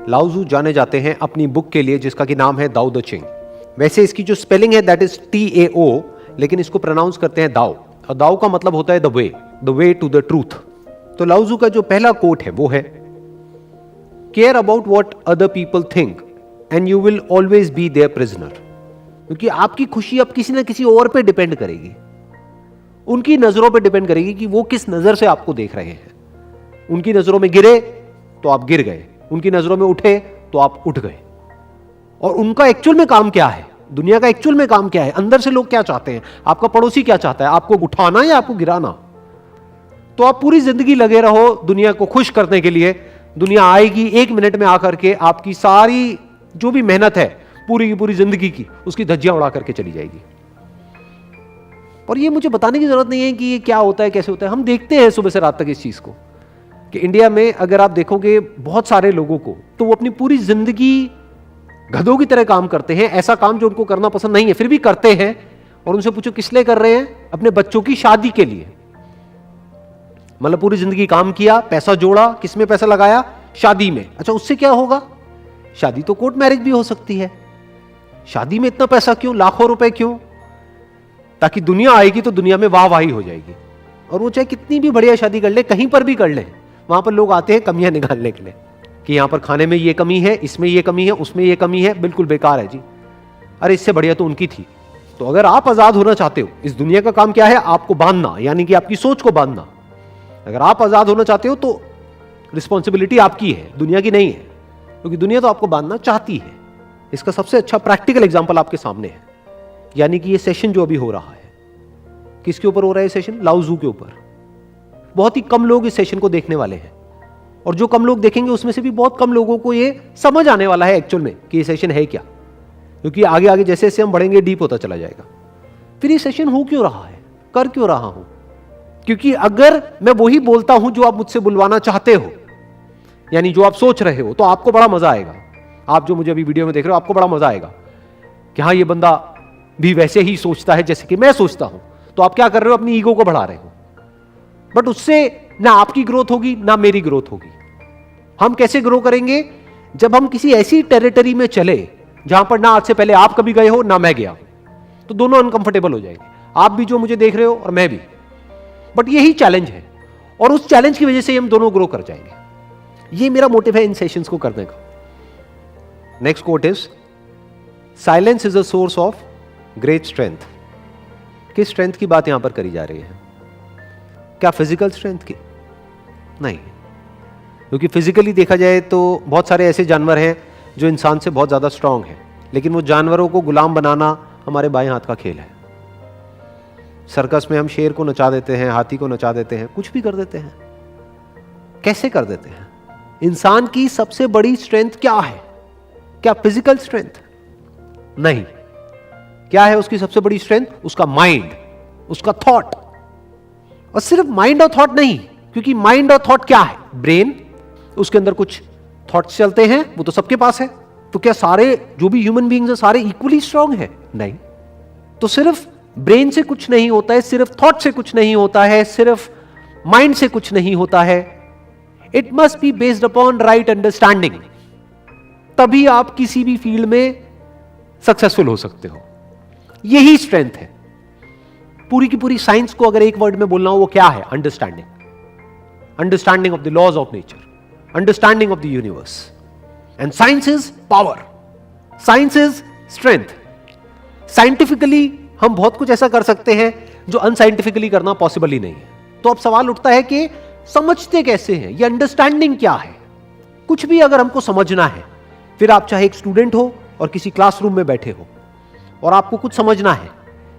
लाओ ज़ू जाने जाते हैं अपनी बुक के लिए जिसका कि नाम है दाओ द चिंग। वैसे इसकी जो स्पेलिंग है दैट इज TAO, लेकिन इसको प्रोनाउंस करते हैं दाओ, और दाओ का मतलब होता है the way to the truth. तो लाओ ज़ू का जो पहला कोट है वो है, care about what other people think and you will always be their prisoner. क्योंकि आपकी खुशी अब किसी ना किसी और पे डिपेंड करेगी, उनकी नजरों पे डिपेंड करेगी कि वो किस नजर से आपको देख रहे हैं। उनकी नजरों में गिरे तो आप गिर गए, उनकी नजरों में उठे तो आप उठ गए। और उनका एक्चुअल में काम क्या है, दुनिया का एक्चुअल में काम क्या है, अंदर से लोग क्या चाहते हैं, आपका पड़ोसी क्या चाहता है, आपको उठाना या आपको गिराना। तो आप पूरी जिंदगी लगे रहो दुनिया को खुश करने के लिए, दुनिया आएगी 1 मिनट में आकर के आपकी सारी जो भी मेहनत है पूरी की पूरी जिंदगी की, उसकी धज्जियां उड़ा करके चली जाएगी। और ये मुझे बताने की जरूरत नहीं है कि ये क्या होता है, कैसे होता है। हम देखते हैं सुबह से रात तक इस चीज को कि इंडिया में अगर आप देखोगे बहुत सारे लोगों को, तो वो अपनी पूरी जिंदगी गधों की तरह काम करते हैं, ऐसा काम जो उनको करना पसंद नहीं है फिर भी करते हैं। और उनसे पूछो किस लिए कर रहे हैं, अपने बच्चों की शादी के लिए। मतलब पूरी जिंदगी काम किया, पैसा जोड़ा, किस में पैसा लगाया, शादी में। अच्छा उससे क्या होगा, शादी तो कोर्ट मैरिज भी हो सकती है, शादी में इतना पैसा क्यों, लाखों रुपए क्यों, ताकि दुनिया आएगी तो दुनिया में वाहवाही हो जाएगी। और वो चाहे कितनी भी बढ़िया शादी कर ले, कहीं पर भी कर ले, वहां पर लोग आते हैं कमियां निकालने के लिए कि यहां पर खाने में ये कमी है, इसमें ये कमी है, उसमें ये कमी है, बिल्कुल बेकार है जी। अरे इससे बढ़िया तो उनकी थी। तो अगर आप आजाद होना चाहते हो, इस दुनिया का काम क्या है, आपको बांधना, यानी कि आपकी सोच को बांधना। अगर आप आजाद होना चाहते हो तो रिस्पॉन्सिबिलिटी आपकी है, दुनिया की नहीं है, क्योंकि दुनिया तो आपको बांधना चाहती है। इसका सबसे अच्छा प्रैक्टिकल एग्जांपल आपके सामने है, यानी कि ये सेशन जो अभी हो रहा है, किसके ऊपर हो रहा है सेशन, लाओ ज़ू के ऊपर। बहुत ही कम लोग इस सेशन को देखने वाले हैं, और जो कम लोग देखेंगे उसमें से भी बहुत कम लोगों को ये समझ आने वाला है एक्चुअल में कि ये सेशन है क्या। क्योंकि आगे आगे जैसे जैसे हम बढ़ेंगे डीप होता चला जाएगा। फिर ये सेशन हो क्यों रहा है, कर क्यों रहा हूं, क्योंकि अगर मैं वही बोलता हूं जो आप मुझसे बुलवाना चाहते हो, यानी जो आप सोच रहे हो, तो आपको बड़ा मजा आएगा। आप जो मुझे अभी वीडियो में देख रहे हो, आपको बड़ा मजा आएगा कि हाँ ये बंदा भी वैसे ही सोचता है जैसे कि मैं सोचता हूं। तो आप क्या कर रहे हो, अपनी ईगो को बढ़ा रहे हो। बट उससे ना आपकी ग्रोथ होगी ना मेरी ग्रोथ होगी। हम कैसे ग्रो करेंगे, जब हम किसी ऐसी टेरिटरी में चले जहां पर ना आज से पहले आप कभी गए हो ना मैं गया, तो दोनों अनकंफर्टेबल हो जाएंगे, आप भी जो मुझे देख रहे हो और मैं भी। बट यही चैलेंज है, और उस चैलेंज की वजह से हम दोनों ग्रो कर जाएंगे। ये मेरा मोटिव है इन सेशंस को करने का। Next quote is, silence is a source of great strength. किस स्ट्रेंथ की बात यहां पर करी जा रही है, क्या फिजिकल स्ट्रेंथ की? नहीं, क्योंकि फिजिकली देखा जाए तो बहुत सारे ऐसे जानवर हैं जो इंसान से बहुत ज्यादा स्ट्रांग हैं, लेकिन वो जानवरों को गुलाम बनाना हमारे बाएं हाथ का खेल है। सर्कस में हम शेर को नचा देते हैं, हाथी को नचा देते हैं, कुछ भी कर देते हैं। कैसे कर देते हैं? इंसान की सबसे बड़ी स्ट्रेंथ क्या है? क्या फिजिकल स्ट्रेंथ? नहीं। क्या है उसकी सबसे बड़ी स्ट्रेंथ? उसका माइंड, उसका थॉट। और सिर्फ माइंड और थॉट नहीं, क्योंकि माइंड और थॉट क्या है? ब्रेन, उसके अंदर कुछ थॉट्स चलते हैं, वो तो सबके पास है। तो क्या सारे जो भी ह्यूमन बीइंग्स हैं सारे इक्वली स्ट्रांग है? नहीं। तो सिर्फ ब्रेन से कुछ नहीं होता है, सिर्फ थॉट से कुछ नहीं होता है, सिर्फ माइंड से कुछ नहीं होता है। It must be based upon right understanding, तभी आप किसी भी फील्ड में सक्सेसफुल हो सकते हो। यही स्ट्रेंथ है। पूरी की पूरी साइंस को अगर एक वर्ड में बोलना हो, वो क्या है? Understanding. Understanding of the laws of nature, understanding of the universe. And science is power, science is strength. Scientifically हम बहुत कुछ ऐसा कर सकते हैं जो अनसाइंटिफिकली करना पॉसिबल ही नहीं है। तो अब सवाल उठता है कि समझते कैसे हैं, ये अंडरस्टैंडिंग क्या है? कुछ भी अगर हमको समझना है, फिर आप चाहे एक स्टूडेंट हो और किसी क्लासरूम में बैठे हो, और आपको कुछ समझना है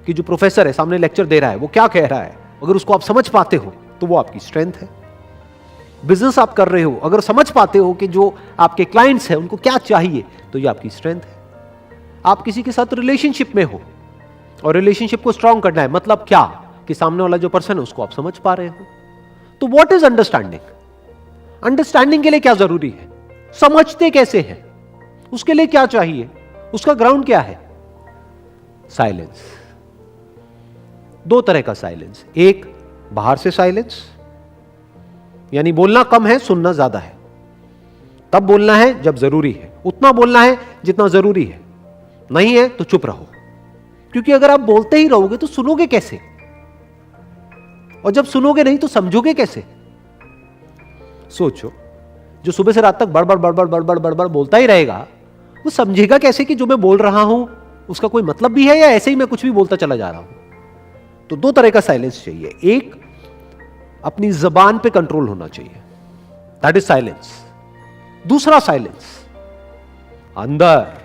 कि जो प्रोफेसर है सामने लेक्चर दे रहा है वो क्या कह रहा है, अगर उसको आप समझ पाते हो तो वो आपकी स्ट्रेंथ है। बिजनेस आप कर रहे हो, अगर समझ पाते हो कि जो आपके क्लाइंट्स हैं उनको क्या चाहिए, तो ये आपकी स्ट्रेंथ है। आप किसी के साथ रिलेशनशिप में हो और रिलेशनशिप को स्ट्रांग करना है, मतलब क्या? कि सामने वाला जो पर्सन है उसको आप समझ पा रहे हो। तो व्हाट इज अंडरस्टैंडिंग? अंडरस्टैंडिंग के लिए क्या जरूरी है? समझते कैसे हैं, उसके लिए क्या चाहिए, उसका ग्राउंड क्या है? साइलेंस। दो तरह का साइलेंस, एक बाहर से साइलेंस, यानी बोलना कम है सुनना ज्यादा है। तब बोलना है जब जरूरी है, उतना बोलना है जितना जरूरी है, नहीं है तो चुप रहो। क्योंकि अगर आप बोलते ही रहोगे तो सुनोगे कैसे, और जब सुनोगे नहीं तो समझोगे कैसे। सोचो, जो सुबह से रात तक बड़बड़ बड़बड़ बड़बड़ बड़बड़ बोलता ही रहेगा, वो समझेगा कैसे कि जो मैं बोल रहा हूं उसका कोई मतलब भी है, या ऐसे ही मैं कुछ भी बोलता चला जा रहा हूं। तो दो तरह का साइलेंस चाहिए। एक, अपनी जबान पे कंट्रोल होना चाहिए, दैट इज साइलेंस। दूसरा साइलेंस अंदर।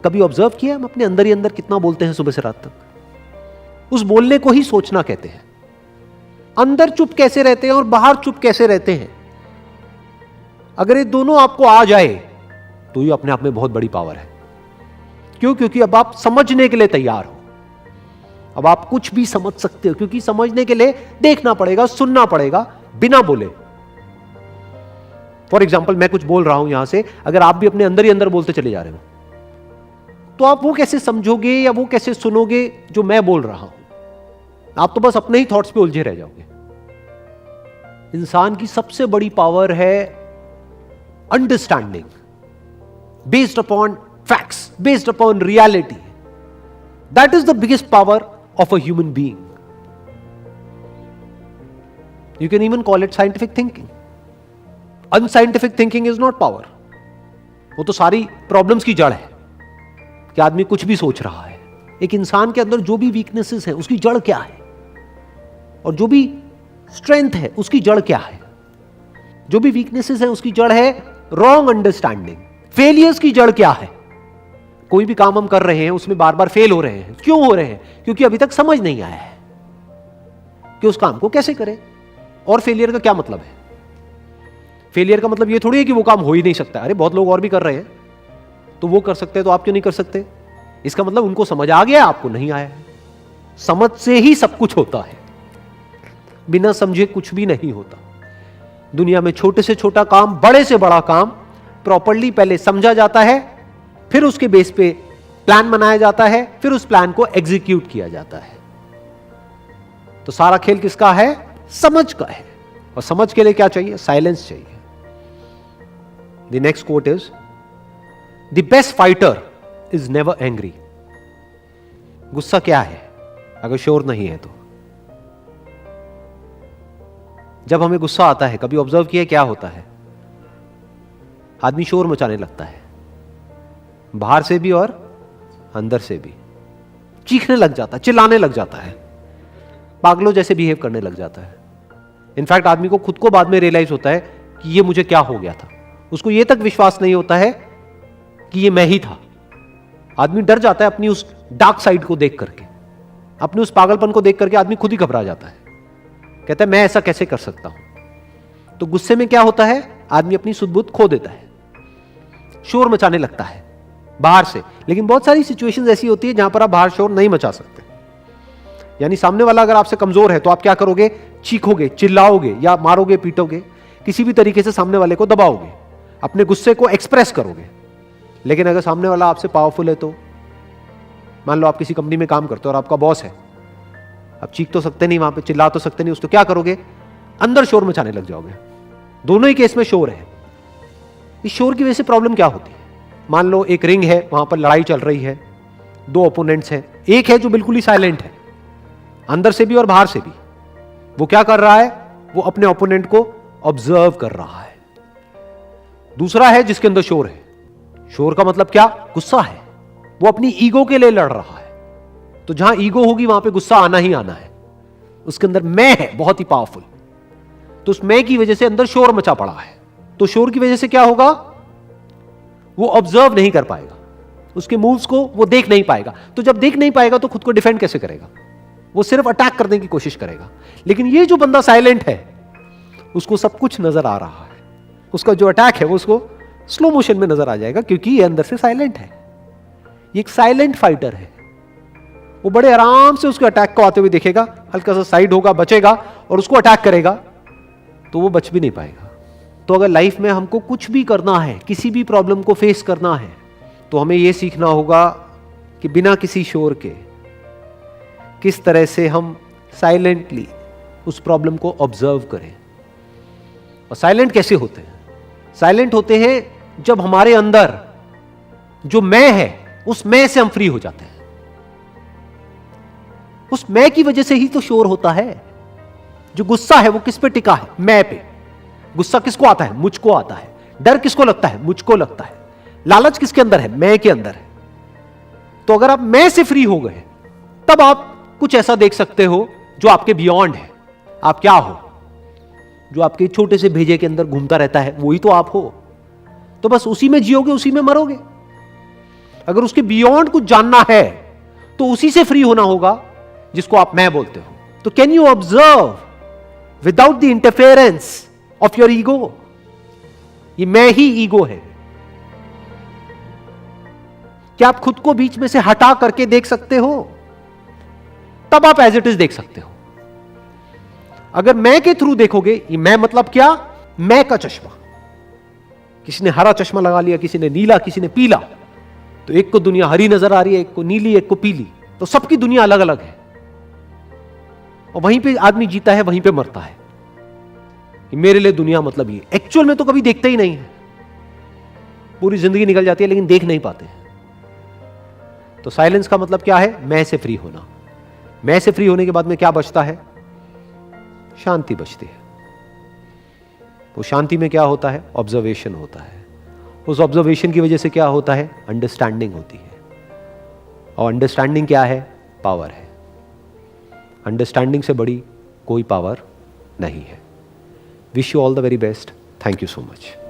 कभी ऑब्जर्व किया हम अपने अंदर ही अंदर कितना बोलते हैं सुबह से रात तक? उस बोलने को ही सोचना कहते हैं। अंदर चुप कैसे रहते हैं और बाहर चुप कैसे रहते हैं, अगर ये दोनों आपको आ जाए तो ये अपने आप में बहुत बड़ी पावर है। क्यों? क्योंकि अब आप समझने के लिए तैयार हो। अब आप कुछ भी समझ सकते हो, क्योंकि समझने के लिए देखना पड़ेगा, सुनना पड़ेगा बिना बोले। फॉर एग्जाम्पल, मैं कुछ बोल रहा हूं यहां से, अगर आप भी अपने अंदर ही अंदर बोलते चले जा रहे हो तो आप वो कैसे समझोगे या वो कैसे सुनोगे जो मैं बोल रहा हूं? आप तो बस अपने ही थॉट्स पे उलझे रह जाओगे। इंसान की सबसे बड़ी पावर है understanding, based upon facts, based upon reality. That is the biggest power of a human being. You can even call it scientific thinking. Unscientific thinking is not power. वो तो सारी प्रॉब्लम्स की जड़ है कि आदमी कुछ भी सोच रहा है। एक इंसान के अंदर जो भी वीकनेसेस हैं उसकी जड़ क्या है, और जो भी स्ट्रेंथ है उसकी जड़ क्या है? जो भी वीकनेसेस हैं उसकी जड़ है रॉन्ग अंडरस्टैंडिंग। फेलियर्स की जड़ क्या है? कोई भी काम हम कर रहे हैं उसमें बार बार फेल हो रहे हैं। क्यों हो रहे हैं? क्योंकि अभी तक समझ नहीं आया है कि उस काम को कैसे करें। और फेलियर का क्या मतलब है? फेलियर का मतलब ये थोड़ी है कि वो काम हो ही नहीं सकता। अरे बहुत लोग और भी कर रहे हैं, तो वो कर सकते हैं तो आप क्यों नहीं कर सकते? इसका मतलब उनको समझ आ गया, आपको नहीं आया है। समझ से ही सब कुछ होता है, बिना समझे कुछ भी नहीं होता। दुनिया में छोटे से छोटा काम, बड़े से बड़ा काम प्रॉपर्ली पहले समझा जाता है, फिर उसके बेस पे प्लान बनाया जाता है, फिर उस प्लान को एग्जीक्यूट किया जाता है। तो सारा खेल किसका है? समझ का है। और समझ के लिए क्या चाहिए? साइलेंस चाहिए। The next quote is, the best fighter is never angry. गुस्सा क्या है अगर शोर नहीं है तो? जब हमें गुस्सा आता है, कभी ऑब्जर्व किया क्या होता है? आदमी शोर मचाने लगता है, बाहर से भी और अंदर से भी। चीखने लग जाता है, चिल्लाने लग जाता है, पागलों जैसे बिहेव करने लग जाता है। इनफैक्ट आदमी को खुद को बाद में रियलाइज होता है कि ये मुझे क्या हो गया था। उसको ये तक विश्वास नहीं होता है कि ये मैं ही था। आदमी डर जाता है अपनी उस डार्क साइड को देख करके, अपने उस पागलपन को देख करके आदमी खुद ही घबरा जाता है, कहता है मैं ऐसा कैसे कर सकता हूं। तो गुस्से में क्या होता है? आदमी अपनी सुध बुध खो देता है, शोर मचाने लगता है बाहर से। लेकिन बहुत सारी सिचुएशंस ऐसी होती है जहां पर आप बाहर शोर नहीं मचा सकते। यानी सामने वाला अगर आपसे कमजोर है तो आप क्या करोगे? चीखोगे, चिल्लाओगे, या मारोगे, पीटोगे, किसी भी तरीके से सामने वाले को दबाओगे, अपने गुस्से को एक्सप्रेस करोगे। लेकिन अगर सामने वाला आपसे पावरफुल है तो, मान लो आप किसी कंपनी में काम करते हो और आपका बॉस है, आप चीख तो सकते नहीं, वहां पे चिल्ला तो सकते नहीं, उसको क्या करोगे? अंदर शोर मचाने लग जाओगे। दोनों ही केस में शोर है। इस शोर की वजह से प्रॉब्लम क्या होती है? मान लो एक रिंग है, वहां पर लड़ाई चल रही है, दो ओपोनेंट्स हैं। एक है जो बिल्कुल ही साइलेंट है, अंदर से भी और बाहर से भी। वो क्या कर रहा है? वो अपने ओपोनेंट को ऑब्जर्व कर रहा है। दूसरा है जिसके अंदर शोर है। शोर का मतलब क्या? गुस्सा है। वो अपनी ईगो के लिए लड़ रहा है। तो जहां ईगो होगी वहां पे गुस्सा आना ही आना है। उसके अंदर मैं है बहुत ही पावरफुल, तो उस मैं की वजह से अंदर शोर मचा पड़ा है। तो शोर की वजह से क्या होगा? वो ऑब्जर्व नहीं कर पाएगा, उसके मूव्स को वो देख नहीं पाएगा। तो जब देख नहीं पाएगा तो खुद को डिफेंड कैसे करेगा? वो सिर्फ अटैक करने की कोशिश करेगा। लेकिन ये जो बंदा साइलेंट है उसको सब कुछ नजर आ रहा है। उसका जो अटैक है वो उसको स्लो मोशन में नजर आ जाएगा, क्योंकि ये अंदर से साइलेंट है। ये एक साइलेंट फाइटर है। वो बड़े आराम से उसके अटैक को आते हुए देखेगा, हल्का सा साइड होगा, बचेगा, और उसको अटैक करेगा तो वो बच भी नहीं पाएगा। तो अगर लाइफ में हमको कुछ भी करना है, किसी भी प्रॉब्लम को फेस करना है, तो हमें यह सीखना होगा कि बिना किसी शोर के किस तरह से हम साइलेंटली उस प्रॉब्लम को ऑब्जर्व करें। और साइलेंट कैसे होते हैं? साइलेंट होते हैं जब हमारे अंदर जो मैं है उस मैं से हम फ्री हो जाते हैं। उस मैं की वजह से ही तो शोर होता है। जो गुस्सा है वो किस पे टिका है? मैं पे। गुस्सा किसको आता है? मुझको आता है। डर किसको लगता है? मुझको लगता है। लालच किसके अंदर है? मैं के अंदर है। तो अगर आप मैं से फ्री हो गए तब आप कुछ ऐसा देख सकते हो जो आपके बियॉन्ड है। आप क्या हो? जो आपके छोटे से भेजे के अंदर घूमता रहता है वही तो आप हो। तो बस उसी में जियोगे, उसी में मरोगे। अगर उसके बियॉन्ड कुछ जानना है तो उसी से फ्री होना होगा जिसको आप मैं बोलते हो। तो can you observe without the interference of your ego? ये मैं ही ईगो है। क्या आप खुद को बीच में से हटा करके देख सकते हो? तब आप एज इट इज देख सकते हो। अगर मैं के थ्रू देखोगे, ये मैं मतलब क्या? मैं का चश्मा। किसी ने हरा चश्मा लगा लिया, किसी ने नीला, किसी ने पीला, तो एक को दुनिया हरी नजर आ रही है, एक को नीली, एक को पीली। तो सबकी दुनिया अलग अलग है और वहीं पे आदमी जीता है, वहीं पे मरता है कि मेरे लिए दुनिया मतलब ये। एक्चुअल में तो कभी देखते ही नहीं है। पूरी जिंदगी निकल जाती है लेकिन देख नहीं पाते। तो साइलेंस का मतलब क्या है? मैं से फ्री होना। मैं से फ्री होने के बाद में क्या बचता है? शांति बचती है। वो शांति में क्या होता है? ऑब्जर्वेशन होता है। उस ऑब्जर्वेशन की वजह से क्या होता है? अंडरस्टैंडिंग होती है। और अंडरस्टैंडिंग क्या है? पावर है। अंडरस्टैंडिंग से बड़ी कोई पावर नहीं है। Wish you all the very best. Thank you so much.